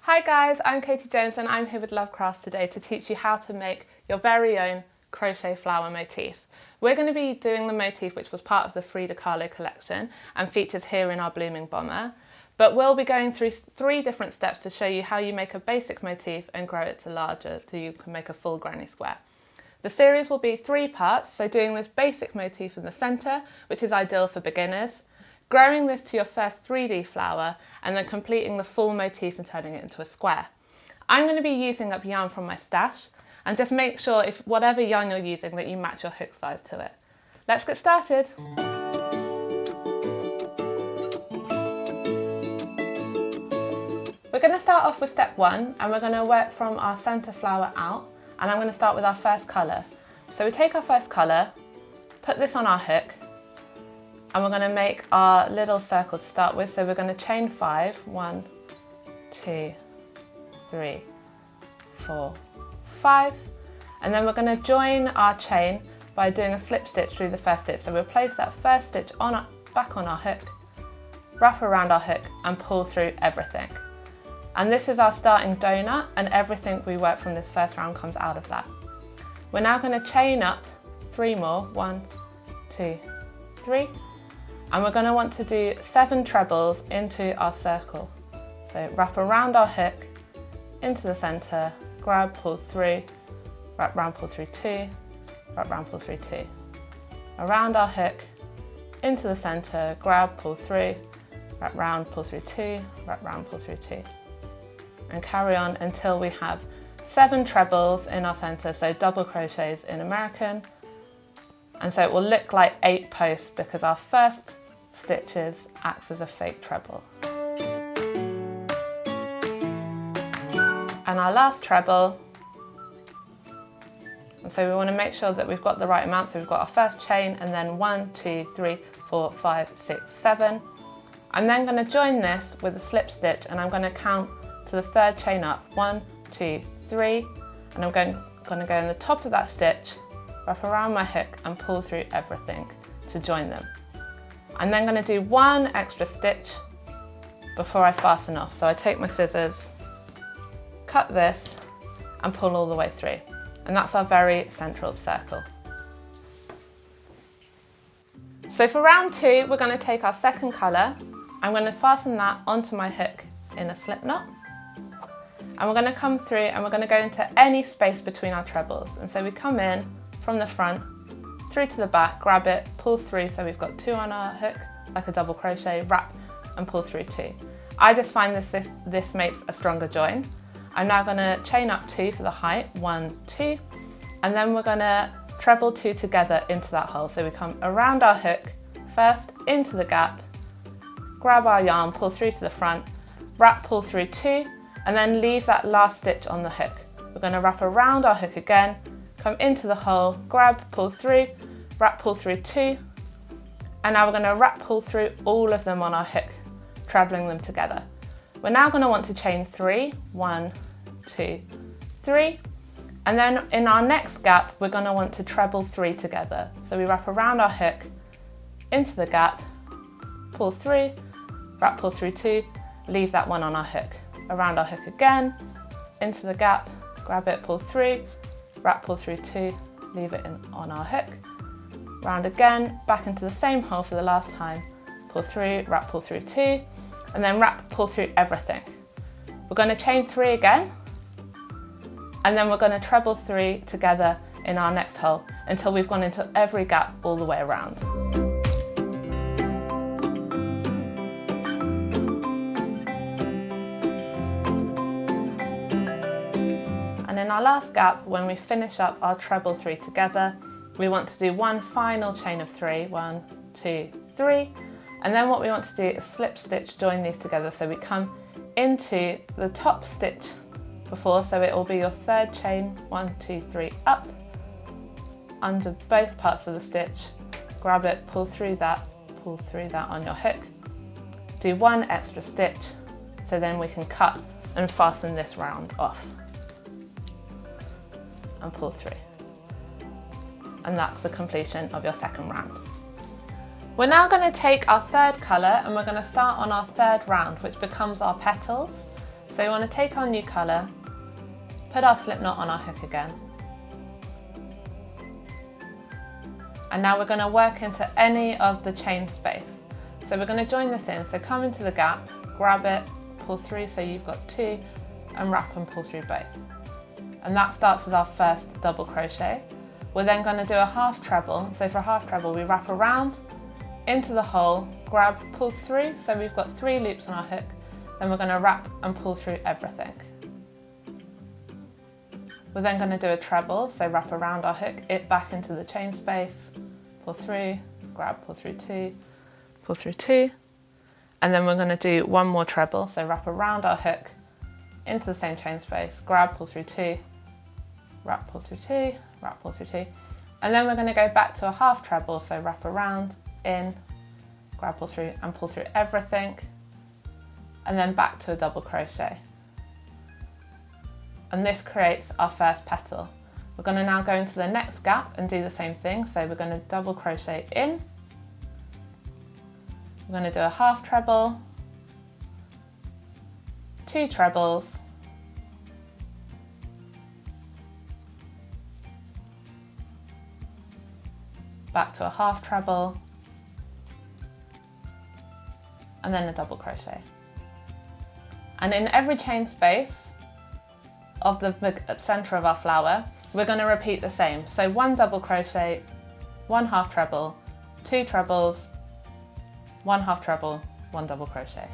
Hi guys, I'm Katie Jones and I'm here with LoveCrochet today to teach you how to make your very own crochet flower motif. We're going to be doing the motif which was part of the Frida Kahlo collection and features here in our blooming bomber, but we'll be going through 3 different steps to show you how you make a basic motif and grow it to larger so you can make a full granny square. The series will be 3 parts, so doing this basic motif in the centre, which is ideal for beginners, growing this to your first 3D flower, and then completing the full motif and turning it into a square. I'm going to be using up yarn from my stash, and just make sure if whatever yarn you're using that you match your hook size to it. Let's get started. We're going to start off with step 1, and we're going to work from our centre flower out, and I'm going to start with our first colour. So we take our first colour, put this on our hook, and we're going to make our little circle to start with. So we're going to chain 5, 1, 2, 3, 4, 5, and then we're going to join our chain by doing a slip stitch through the first stitch. So we'll place that first stitch back on our hook, wrap around our hook and pull through everything. And this is our starting donut, and everything we work from this first round comes out of that. We're now going to chain up 3 more, 1, 2, 3. And we're going to want to do 7 trebles into our circle. So wrap around our hook, into the centre, grab, pull through, wrap round, pull through 2, wrap round, pull through 2. Around our hook, into the centre, grab, pull through, wrap round, pull through 2, wrap round, pull through 2. And carry on until we have 7 trebles in our centre, so double crochets in American. And so it will look like 8 posts because our first stitches acts as a fake treble. And our last treble. And so we want to make sure that we've got the right amount. So we've got our first chain and then 1, 2, 3, 4, 5, 6, 7. I'm then going to join this with a slip stitch, and I'm going to count to the 3rd chain up. 1, 2, 3. And I'm going to go in the top of that stitch, wrap around my hook and pull through everything to join them. I'm then going to do 1 extra stitch before I fasten off. So I take my scissors, cut this and pull all the way through. And that's our very central circle. So for round 2, we're going to take our second colour. I'm going to fasten that onto my hook in a slip knot. And we're going to come through and we're going to go into any space between our trebles. And so we come in from the front, through to the back, grab it, pull through, so we've got 2 on our hook, like a double crochet, wrap and pull through 2. I just find this makes a stronger join. I'm now going to chain up 2 for the height, 1, 2, and then we're going to treble 2 together into that hole. So we come around our hook, first into the gap, grab our yarn, pull through to the front, wrap, pull through 2, and then leave that last stitch on the hook. We're going to wrap around our hook again, come into the hole, grab, pull through, wrap, pull through 2, and now we're going to wrap, pull through all of them on our hook, trebling them together. We're now going to want to chain 3, 1, 2, 3, and then in our next gap we're going to want to treble 3 together. So we wrap around our hook, into the gap, pull through, wrap, pull through 2, leave that one on our hook. Around our hook again, into the gap, grab it, pull through, wrap, pull through 2, leave it on our hook, round again, back into the same hole for the last time, pull through, wrap, pull through 2, and then wrap, pull through everything. We're going to chain 3 again, and then we're going to treble 3 together in our next hole until we've gone into every gap all the way around. And in our last gap, when we finish up our treble 3 together, we want to do 1 final chain of 3, 1, 2, 3, and then what we want to do is slip stitch join these together. So we come into the top stitch before, so it will be your 3rd chain, 1, 2, 3, up, under both parts of the stitch, grab it, pull through that on your hook, do 1 extra stitch, so then we can cut and fasten this round off. And pull through. And that's the completion of your second round. We're now going to take our 3rd colour and we're going to start on our 3rd round, which becomes our petals. So we want to take our new colour, put our slip knot on our hook again. And now we're going to work into any of the chain space. So we're going to join this in, so come into the gap, grab it, pull through so you've got 2, and wrap and pull through both. And that starts with our first double crochet. We're then going to do a half treble. So for a half treble we wrap around into the hole, grab, pull through, so we've got 3 loops on our hook. Then we're going to wrap and pull through everything. We're then going to do a treble, so wrap around our hook, it back into the chain space, pull through, grab, pull through 2, pull through 2, and then we're going to do one more treble, so wrap around our hook into the same chain space, grab, pull through 2, wrap, pull through 2, wrap, pull through 2, and then we're going to go back to a half treble, so wrap around, in, grab, pull through, and pull through everything, and then back to a double crochet. And this creates our first petal. We're going to now go into the next gap and do the same thing, so we're going to double crochet in, we're going to do a half treble, 2 trebles, back to a half treble, and then a double crochet. And in every chain space of the center of our flower, we're going to repeat the same. So 1 double crochet, 1 half treble, 2 trebles, 1 half treble, 1 double crochet.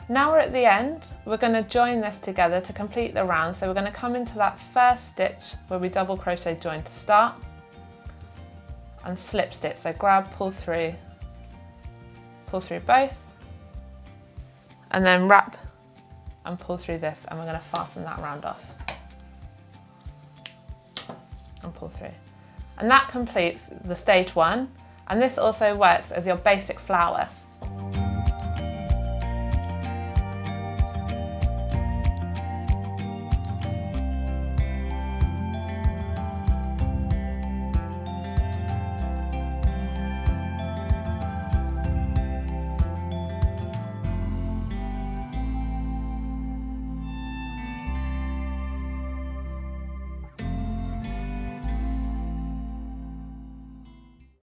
Now we're at the end, we're going to join this together to complete the round. So we're going to come into that first stitch where we double crochet join to start and slip stitch. So grab, pull through both, and then wrap and pull through this, and we're going to fasten that round off and pull through. And that completes the stage 1, and this also works as your basic flower.